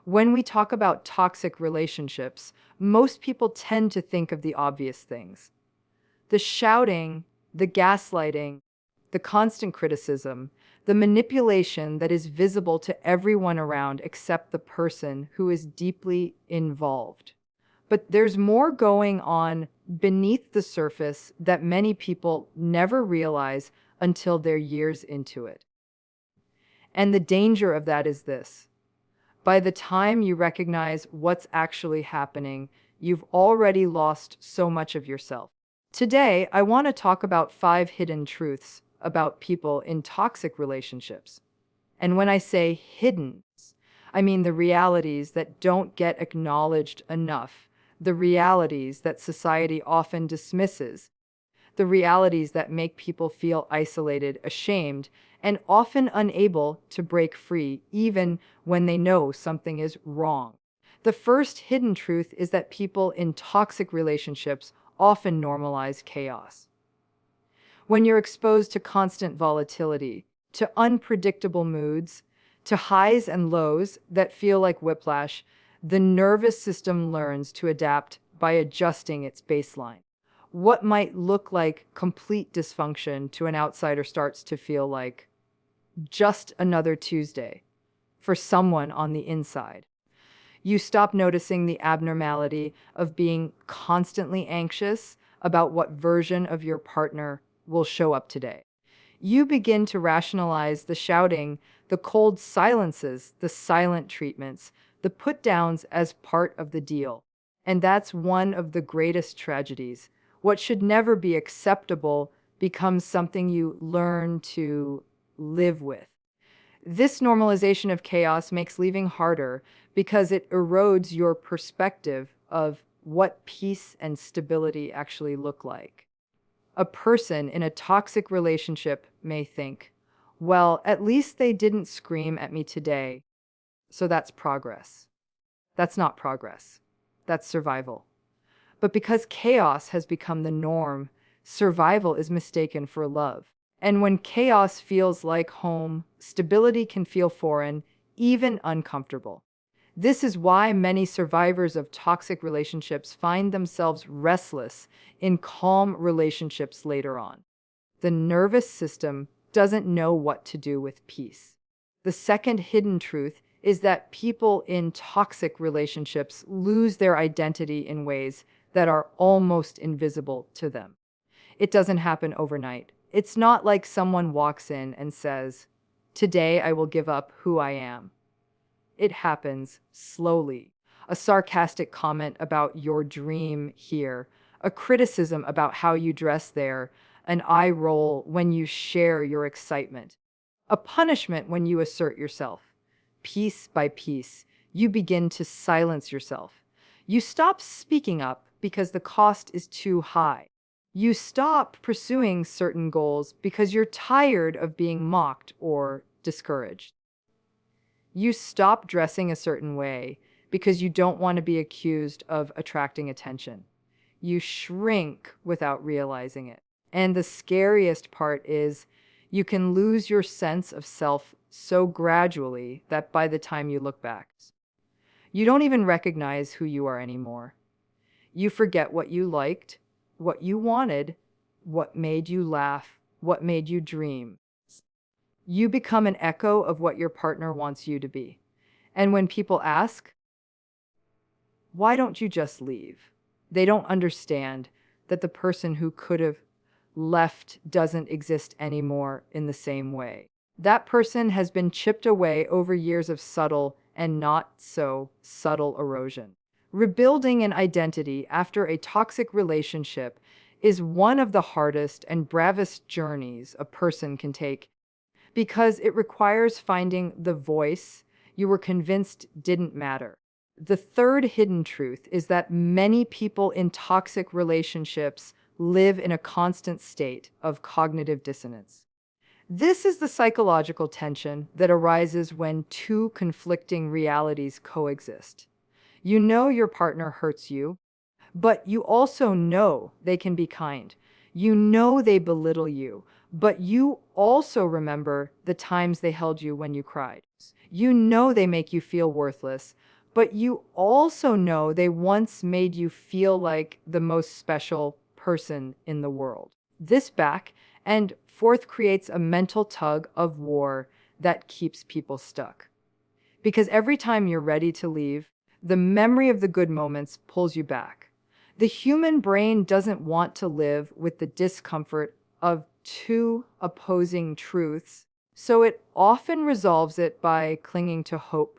When we talk about toxic relationships, most people tend to think of the obvious things: the shouting, the gaslighting, the constant criticism, the manipulation that is visible to everyone around except the person who is deeply involved. But there's more going on beneath the surface that many people never realize until they're years into it. And the danger of that is this: by the time you recognize what's actually happening, you've already lost so much of yourself. Today, I want to talk about 5 hidden truths about people in toxic relationships. And when I say hidden, I mean the realities that don't get acknowledged enough, the realities that society often dismisses, the realities that make people feel isolated, ashamed, and often unable to break free, even when they know something is wrong. The first hidden truth is that people in toxic relationships often normalize chaos. When you're exposed to constant volatility, to unpredictable moods, to highs and lows that feel like whiplash, the nervous system learns to adapt by adjusting its baseline. What might look like complete dysfunction to an outsider starts to feel like just another Tuesday for someone on the inside. You stop noticing the abnormality of being constantly anxious about what version of your partner will show up today. You begin to rationalize the shouting, the cold silences, the silent treatments, the put downs as part of the deal. And that's one of the greatest tragedies. What should never be acceptable becomes something you learn to live with. This normalization of chaos makes leaving harder because it erodes your perspective of what peace and stability actually look like. A person in a toxic relationship may think, well, at least they didn't scream at me today, so that's progress. That's not progress. That's survival. But because chaos has become the norm, survival is mistaken for love. And when chaos feels like home, stability can feel foreign, even uncomfortable. This is why many survivors of toxic relationships find themselves restless in calm relationships later on. The nervous system doesn't know what to do with peace. The second hidden truth is that people in toxic relationships lose their identity in ways that are almost invisible to them. It doesn't happen overnight. It's not like someone walks in and says, "Today I will give up who I am." It happens slowly. A sarcastic comment about your dream here, a criticism about how you dress there, an eye roll when you share your excitement, a punishment when you assert yourself. Piece by piece, you begin to silence yourself. You stop speaking up because the cost is too high. You stop pursuing certain goals because you're tired of being mocked or discouraged. You stop dressing a certain way because you don't want to be accused of attracting attention. You shrink without realizing it. And the scariest part is you can lose your sense of self so gradually that by the time you look back, you don't even recognize who you are anymore. You forget what you liked, what you wanted, what made you laugh, what made you dream. You become an echo of what your partner wants you to be. And when people ask, why don't you just leave? They don't understand that the person who could have left doesn't exist anymore in the same way. That person has been chipped away over years of subtle and not so subtle erosion. Rebuilding an identity after a toxic relationship is one of the hardest and bravest journeys a person can take because it requires finding the voice you were convinced didn't matter. The third hidden truth is that many people in toxic relationships live in a constant state of cognitive dissonance. This is the psychological tension that arises when two conflicting realities coexist. You know your partner hurts you, but you also know they can be kind. You know they belittle you, but you also remember the times they held you when you cried. You know they make you feel worthless, but you also know they once made you feel like the most special person in the world. This back and forth creates a mental tug of war that keeps people stuck. Because every time you're ready to leave, the memory of the good moments pulls you back. The human brain doesn't want to live with the discomfort of two opposing truths, so it often resolves it by clinging to hope.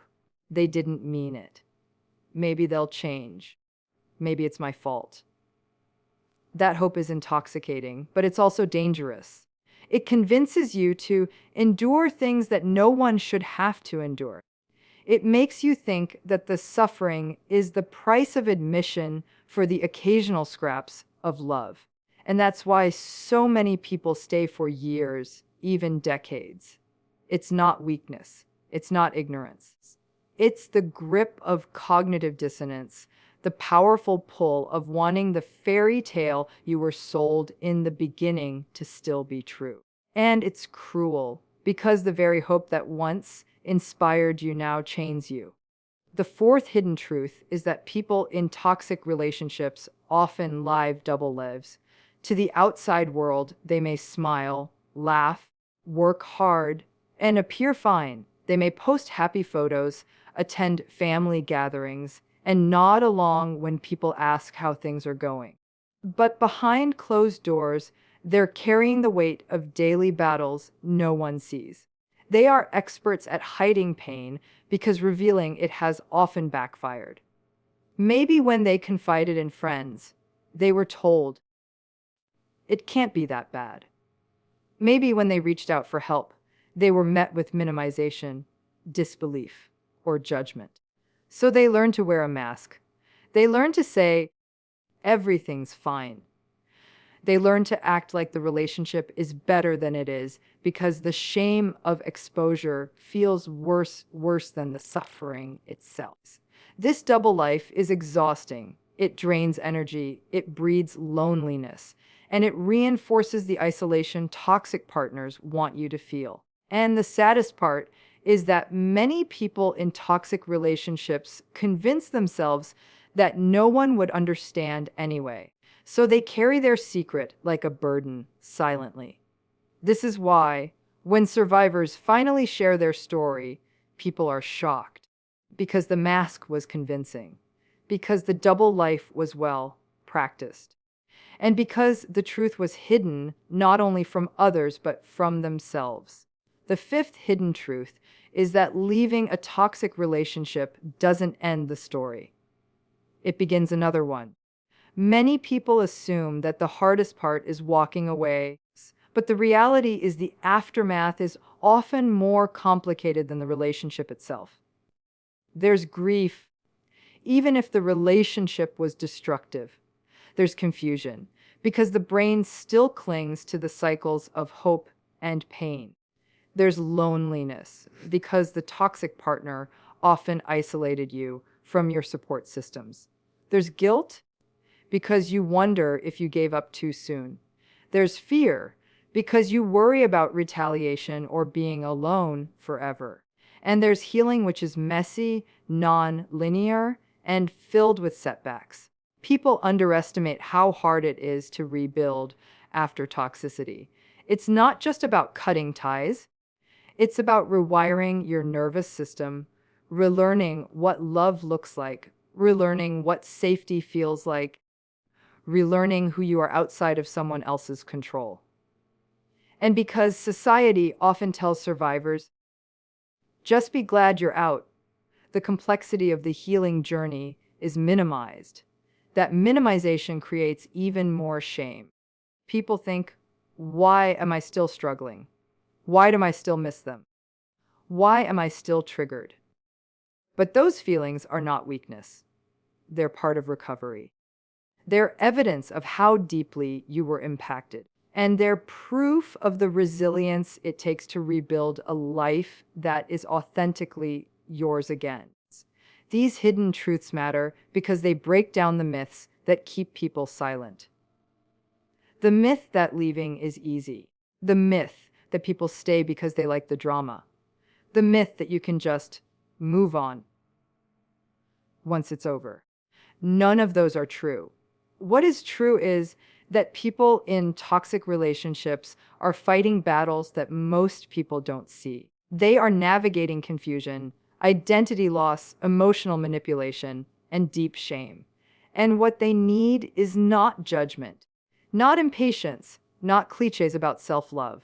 They didn't mean it. Maybe they'll change. Maybe it's my fault. That hope is intoxicating, but it's also dangerous. It convinces you to endure things that no one should have to endure. It makes you think that the suffering is the price of admission for the occasional scraps of love. And that's why so many people stay for years, even decades. It's not weakness. It's not ignorance. It's the grip of cognitive dissonance, the powerful pull of wanting the fairy tale you were sold in the beginning to still be true. And it's cruel because the very hope that once inspired you now chains you. The fourth hidden truth is that people in toxic relationships often live double lives. To the outside world, they may smile, laugh, work hard, and appear fine. They may post happy photos, attend family gatherings, and nod along when people ask how things are going. But behind closed doors, they're carrying the weight of daily battles no one sees. They are experts at hiding pain because revealing it has often backfired. Maybe when they confided in friends, they were told, it can't be that bad. Maybe when they reached out for help, they were met with minimization, disbelief, or judgment. So they learned to wear a mask. They learned to say, everything's fine. They learn to act like the relationship is better than it is because the shame of exposure feels worse than the suffering itself. This double life is exhausting. It drains energy, it breeds loneliness, and it reinforces the isolation toxic partners want you to feel. And the saddest part is that many people in toxic relationships convince themselves that no one would understand anyway. So they carry their secret like a burden silently. This is why, when survivors finally share their story, people are shocked. Because the mask was convincing. Because the double life was well practiced. And because the truth was hidden not only from others but from themselves. The fifth hidden truth is that leaving a toxic relationship doesn't end the story. It begins another one. Many people assume that the hardest part is walking away, but the reality is the aftermath is often more complicated than the relationship itself. There's grief, even if the relationship was destructive. There's confusion, because the brain still clings to the cycles of hope and pain. There's loneliness, because the toxic partner often isolated you from your support systems. There's guilt, because you wonder if you gave up too soon. There's fear, because you worry about retaliation or being alone forever. And there's healing, which is messy, non-linear, and filled with setbacks. People underestimate how hard it is to rebuild after toxicity. It's not just about cutting ties. It's about rewiring your nervous system, relearning what love looks like, relearning what safety feels like, relearning who you are outside of someone else's control. And because society often tells survivors, just be glad you're out, the complexity of the healing journey is minimized. That minimization creates even more shame. People think, why am I still struggling? Why do I still miss them? Why am I still triggered? But those feelings are not weakness. They're part of recovery. They're evidence of how deeply you were impacted. And they're proof of the resilience it takes to rebuild a life that is authentically yours again. These hidden truths matter because they break down the myths that keep people silent. The myth that leaving is easy. The myth that people stay because they like the drama. the myth that you can just move on once it's over. None of those are true. What is true is that people in toxic relationships are fighting battles that most people don't see. They are navigating confusion, identity loss, emotional manipulation, and deep shame. And what they need is not judgment, not impatience, not cliches about self love.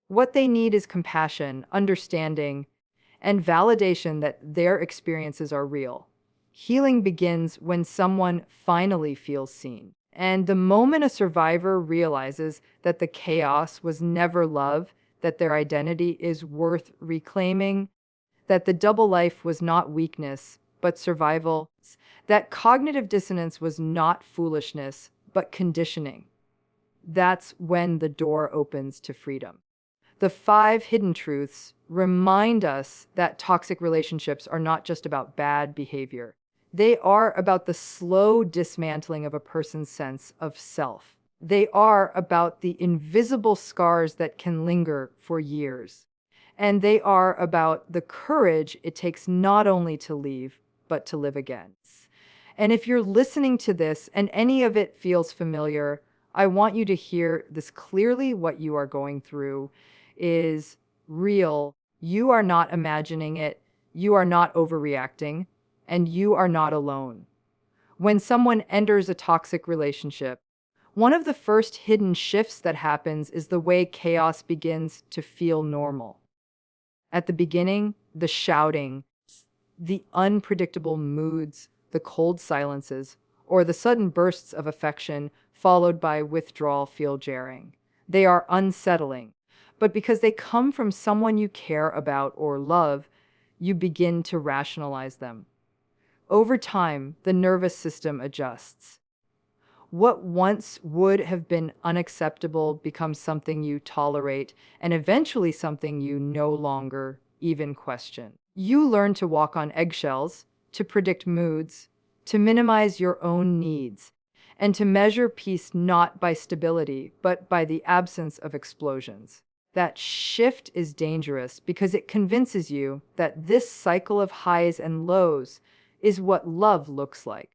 What they need is compassion, understanding, and validation that their experiences are real. Healing begins when someone finally feels seen. And the moment a survivor realizes that the chaos was never love, that their identity is worth reclaiming, that the double life was not weakness, but survival, that cognitive dissonance was not foolishness, but conditioning, that's when the door opens to freedom. The five hidden truths remind us that toxic relationships are not just about bad behavior. They are about the slow dismantling of a person's sense of self. They are about the invisible scars that can linger for years. And they are about the courage it takes not only to leave, but to live again. And if you're listening to this and any of it feels familiar, I want you to hear this clearly. What you are going through is real. You are not imagining it. You are not overreacting. And you are not alone. When someone enters a toxic relationship, one of the first hidden shifts that happens is the way chaos begins to feel normal. At the beginning, the shouting, the unpredictable moods, the cold silences, or the sudden bursts of affection followed by withdrawal feel jarring. They are unsettling, but because they come from someone you care about or love, you begin to rationalize them. Over time, the nervous system adjusts. What once would have been unacceptable becomes something you tolerate, and eventually something you no longer even question. You learn to walk on eggshells, to predict moods, to minimize your own needs, and to measure peace not by stability, but by the absence of explosions. That shift is dangerous because it convinces you that this cycle of highs and lows is what love looks like.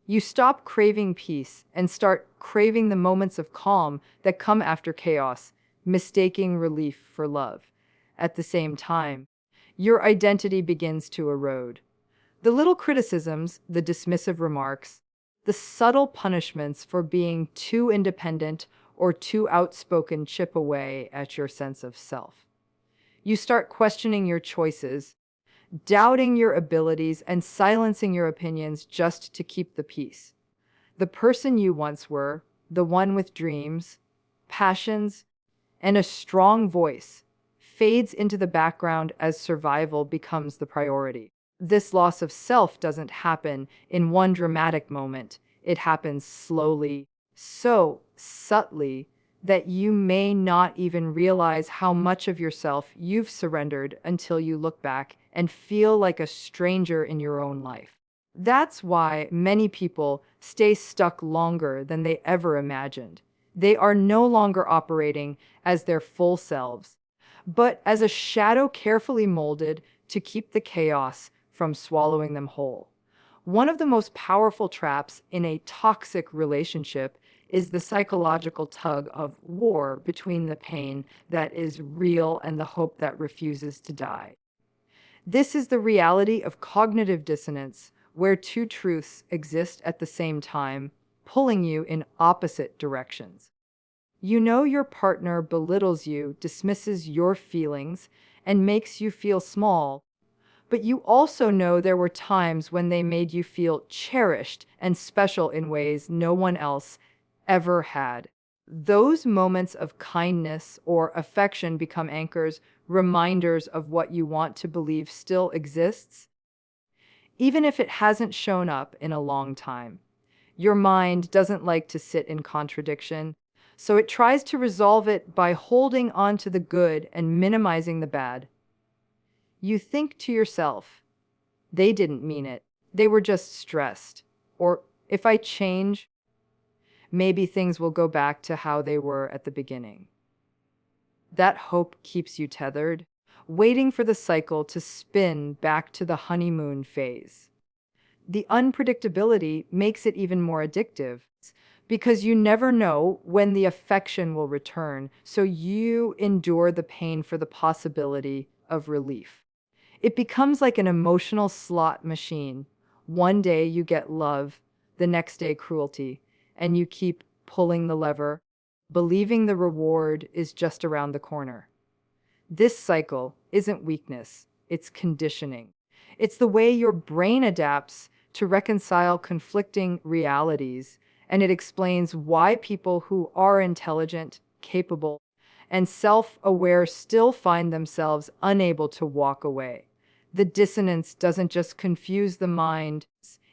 You stop craving peace and start craving the moments of calm that come after chaos, mistaking relief for love. At the same time, your identity begins to erode. The little criticisms, the dismissive remarks, the subtle punishments for being too independent or too outspoken chip away at your sense of self. You start questioning your choices, doubting your abilities, and silencing your opinions just to keep the peace. The person you once were, the one with dreams, passions, and a strong voice, fades into the background as survival becomes the priority. This loss of self doesn't happen in one dramatic moment. It happens slowly, so subtly that you may not even realize how much of yourself you've surrendered until you look back and feel like a stranger in your own life. That's why many people stay stuck longer than they ever imagined. They are no longer operating as their full selves, but as a shadow carefully molded to keep the chaos from swallowing them whole. One of the most powerful traps in a toxic relationship is the psychological tug of war between the pain that is real and the hope that refuses to die. This is the reality of cognitive dissonance, where two truths exist at the same time, pulling you in opposite directions. You know your partner belittles you, dismisses your feelings, and makes you feel small, but you also know there were times when they made you feel cherished and special in ways no one else ever had. Those moments of kindness or affection become anchors, reminders of what you want to believe still exists, even if it hasn't shown up in a long time. Your mind doesn't like to sit in contradiction, so it tries to resolve it by holding on to the good and minimizing the bad. You think to yourself, they didn't mean it. They were just stressed. Or if I change, maybe things will go back to how they were at the beginning. That hope keeps you tethered. waiting for the cycle to spin back to the honeymoon phase. The unpredictability makes it even more addictive because you never know when the affection will return, so you endure the pain for the possibility of relief. It becomes like an emotional slot machine. One day you get love, the next day cruelty, and you keep pulling the lever, believing the reward is just around the corner. This cycle isn't weakness, it's conditioning. It's the way your brain adapts to reconcile conflicting realities, and it explains why people who are intelligent, capable, and self aware still find themselves unable to walk away. The dissonance doesn't just confuse the mind,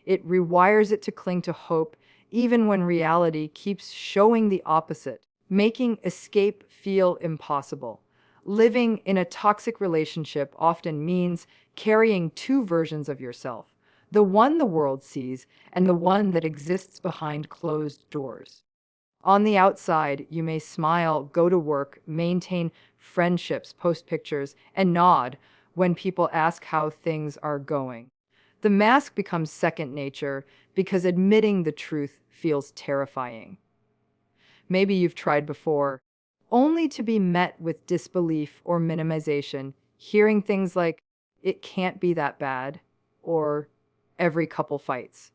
it rewires it to cling to hope, even when reality keeps showing the opposite, making escape feel impossible. Living in a toxic relationship often means carrying two versions of yourself, the one the world sees and the one that exists behind closed doors. On the outside, you may smile, go to work, maintain friendships, post pictures, and nod when people ask how things are going. The mask becomes second nature because admitting the truth feels terrifying. Maybe you've tried before, only to be met with disbelief or minimization, hearing things like, it can't be that bad, or every couple fights.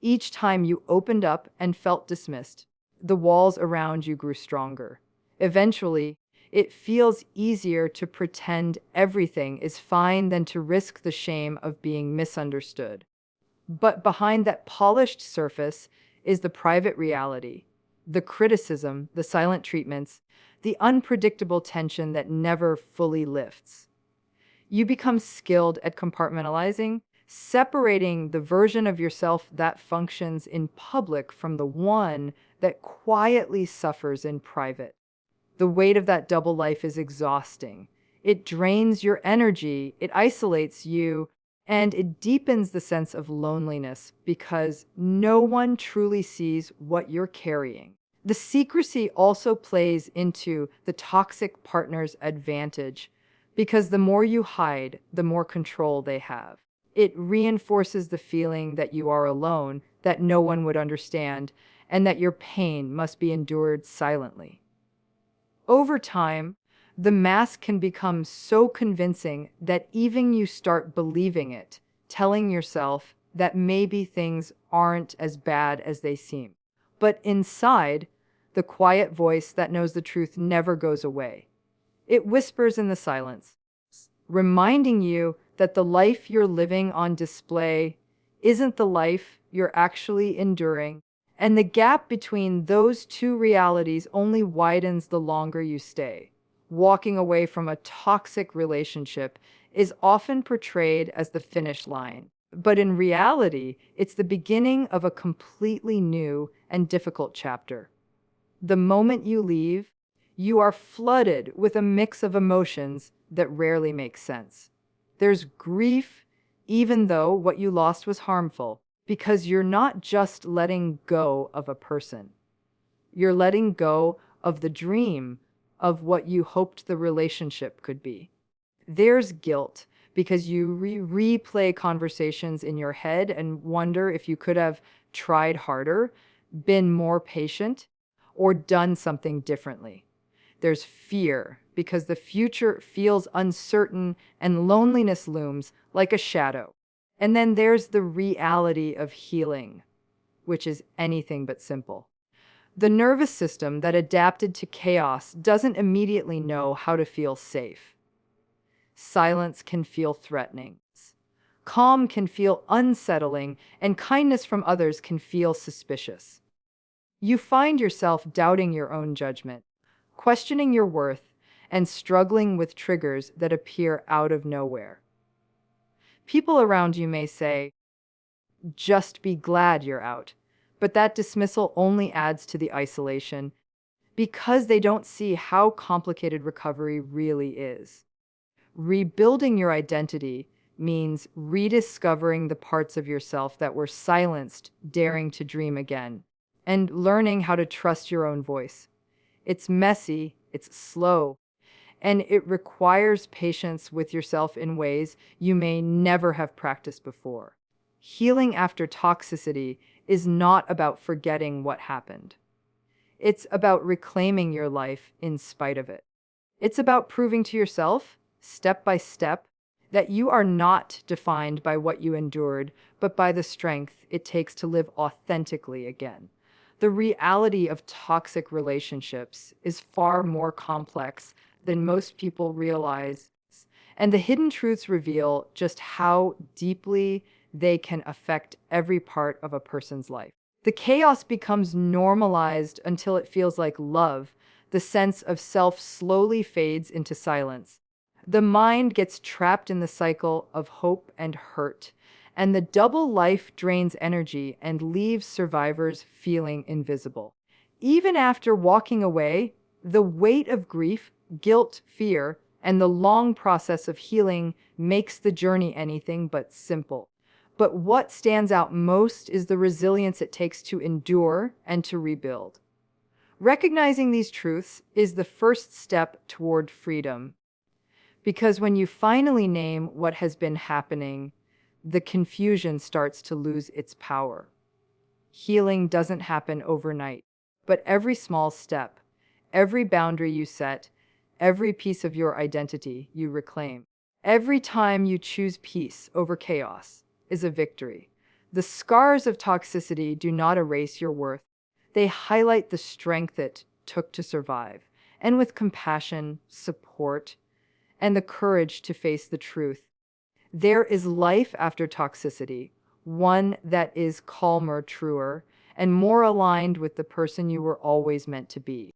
Each time you opened up and felt dismissed, the walls around you grew stronger. Eventually, it feels easier to pretend everything is fine than to risk the shame of being misunderstood. But behind that polished surface is the private reality, the criticism, the silent treatments, the unpredictable tension that never fully lifts. You become skilled at compartmentalizing, separating the version of yourself that functions in public from the one that quietly suffers in private. The weight of that double life is exhausting. It drains your energy, it isolates you, and it deepens the sense of loneliness because no one truly sees what you're carrying. The secrecy also plays into the toxic partner's advantage because the more you hide, the more control they have. It reinforces the feeling that you are alone, that no one would understand, and that your pain must be endured silently. Over time, the mask can become so convincing that even you start believing it, telling yourself that maybe things aren't as bad as they seem. But inside, the quiet voice that knows the truth never goes away. It whispers in the silence, reminding you that the life you're living on display isn't the life you're actually enduring. And the gap between those two realities only widens the longer you stay. Walking away from a toxic relationship is often portrayed as the finish line, but in reality, it's the beginning of a completely new and difficult chapter. The moment you leave, you are flooded with a mix of emotions that rarely make sense. There's grief, even though what you lost was harmful, because you're not just letting go of a person. You're letting go of the dream of what you hoped the relationship could be. There's guilt because you replay conversations in your head and wonder if you could have tried harder, been more patient, or done something differently. There's fear because the future feels uncertain and loneliness looms like a shadow. And then there's the reality of healing, which is anything but simple. The nervous system that adapted to chaos doesn't immediately know how to feel safe. Silence can feel threatening. Calm can feel unsettling, and kindness from others can feel suspicious. You find yourself doubting your own judgment, questioning your worth, and struggling with triggers that appear out of nowhere. People around you may say, just be glad you're out. But that dismissal only adds to the isolation because they don't see how complicated recovery really is. Rebuilding your identity means rediscovering the parts of yourself that were silenced, daring to dream again, and learning how to trust your own voice. It's messy, it's slow, and it requires patience with yourself in ways you may never have practiced before. Healing after toxicity is not about forgetting what happened. It's about reclaiming your life in spite of it. It's about proving to yourself, step by step, that you are not defined by what you endured, but by the strength it takes to live authentically again. The reality of toxic relationships is far more complex than most people realize, and the hidden truths reveal just how deeply they can affect every part of a person's life. The chaos becomes normalized until it feels like love. The sense of self slowly fades into silence. The mind gets trapped in the cycle of hope and hurt, and the double life drains energy and leaves survivors feeling invisible. Even after walking away, the weight of grief, guilt, fear, and the long process of healing makes the journey anything but simple. But what stands out most is the resilience it takes to endure and to rebuild. Recognizing these truths is the first step toward freedom, because when you finally name what has been happening, the confusion starts to lose its power. Healing doesn't happen overnight, but every small step, every boundary you set, every piece of your identity you reclaim, every time you choose peace over chaos is a victory. The scars of toxicity do not erase your worth. They highlight the strength it took to survive, and with compassion, support, and the courage to face the truth, there is life after toxicity, one that is calmer, truer, and more aligned with the person you were always meant to be.